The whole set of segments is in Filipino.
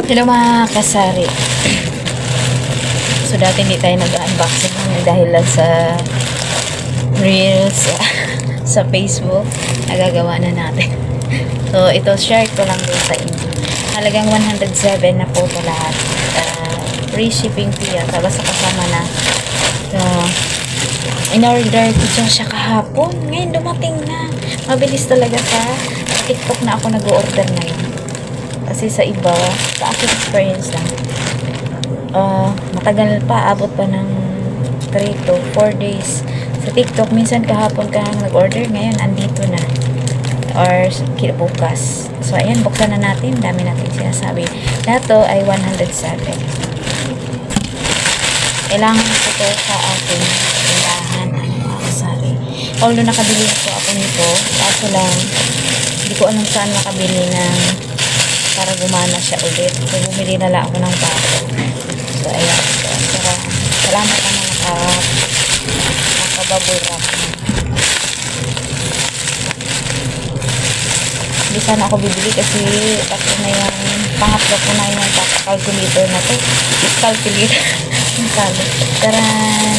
Hello mga kasari. So dati hindi tayo nag-unboxing dahil lang sa reels sa Facebook. Nagagawa na natin. So ito, share ko lang din sa inyo. Halagang 107 na po ito lahat. Free shipping fee. Tapos kasama na. So in-order ko dyan siya kahapon. Ngayon dumating na. Mabilis talaga sa TikTok na ako nag-order ngayon. Kasi sa iba, sa aking experience lang, matagal pa, abot pa ng 3 to 4 days. Sa TikTok, minsan kahapon ka nag-order, ngayon andito na. Or bukas. So, ayan, buksan na natin. Dami natin sinasabi. Lahat to ay 107. Kailangan ko to sa aking tindahan. Sorry. Although nakabili ko ako nito, kaso lang, hindi ko alam saan makabili ng para gumana siya ulit. So, bumili na lang ako ng bago. So, ayan. So, salamat naman nakabubble wrap. Hindi sana ako bibili kasi tapos na yung pangatlo ko na yung calculator na to. Calculator. Taran.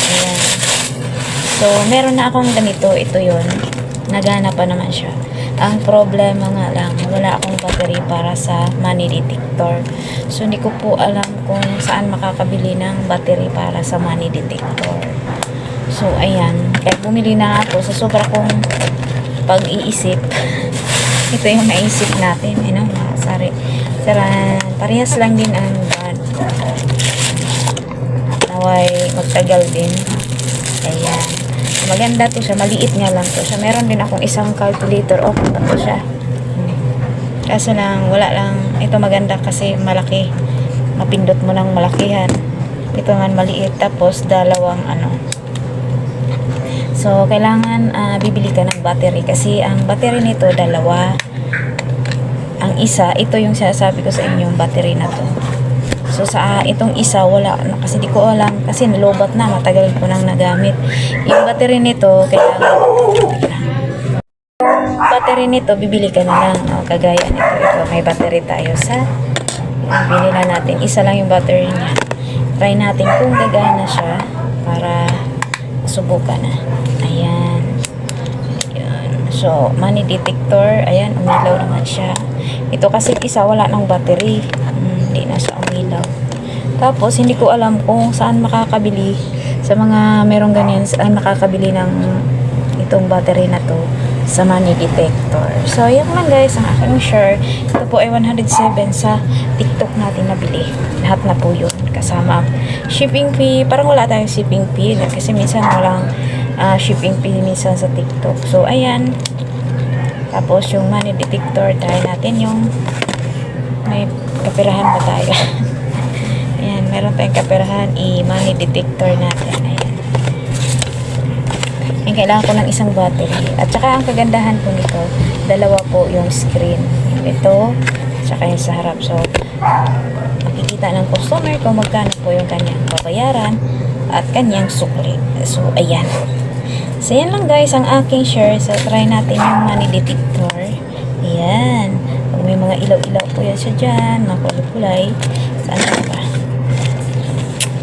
Ayan. So, meron na akong ganito. Ito yun. Nagana pa naman siya. Ang problema nga lang, wala akong battery para sa money detector. So, hindi ko po alam kung saan makakabili ng battery para sa money detector. So, ayan. Kaya bumili na ako sa sobra kong pag-iisip. Ito yung naisip natin. Sorry. Parehas lang din ang bad. Naway magtagal din. Ayan. Maganda to siya, maliit nga lang to siya. Meron din akong isang calculator, okay pa to siya. Kaso lang, wala lang. Ito maganda kasi malaki. Mapindot mo ng malakihan. Ito nga maliit, tapos dalawang So, kailangan bibili ka ng battery kasi ang battery nito dalawa. Ang isa, ito yung sinasabi ko sa inyo, yung battery na to. So, sa itong isa, wala. Kasi di ko alam. Kasi nalobat na. Matagal ko nang nagamit. Yung battery nito, kailangan. Battery nito, bibili ka na lang. Kagaya nito. Ito, may battery tayo sa. Bili na natin. Isa lang yung battery niya. Try natin kung gagana siya. Para subukan na. Ayan. Ayan. So, money detector. Ayan, umilaw naman siya. Ito kasi isa, wala ng battery. Hindi na siya umilaw. Tapos, hindi ko alam kung saan makakabili sa mga merong ganyan, saan makakabili ng itong battery na to sa money detector. So, yan lang guys, ang aking share. Ito po ay 107 sa TikTok natin nabili. Lahat na po yun. Kasama shipping fee. Parang wala tayong shipping fee kasi minsan walang shipping fee minsan sa TikTok. So, ayan. Tapos, yung money detector, try natin yung may kapirahan ba tayo? Ayan, meron tayong kapirahan. I-money detector natin. Ayan. Ayan, kailangan ko ng isang battery. At saka ang kagandahan po nito, dalawa po yung screen. Ito, at saka yung sa harap. So, makikita ng customer kung magkano po yung kanyang babayaran at kanyang sukli. So, ayan. So, yan lang guys ang aking share. So, try natin yung money detector. Ayan. May mga ilaw-ilaw po yan siya dyan. Mga kulay-kulay. Saan ba?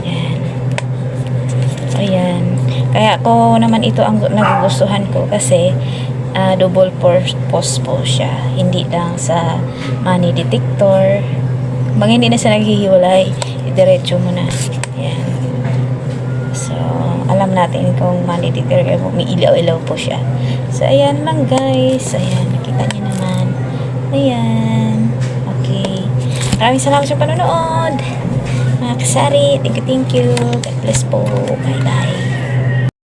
Ayan. Ayan. Kaya ako naman ito ang nagugustuhan ko kasi double purpose po siya. Hindi lang sa money detector. Mga hindi na siya naghihiwalay. Diretso mo na. Ayan. So, alam natin kung money detector may ilaw-ilaw po siya. So, ayan lang guys. Ayan. Nakita niyo naman. Ayan. Okay. Maraming salamat sa panonood. Mga kasari. Thank you. God bless po. Bye-bye.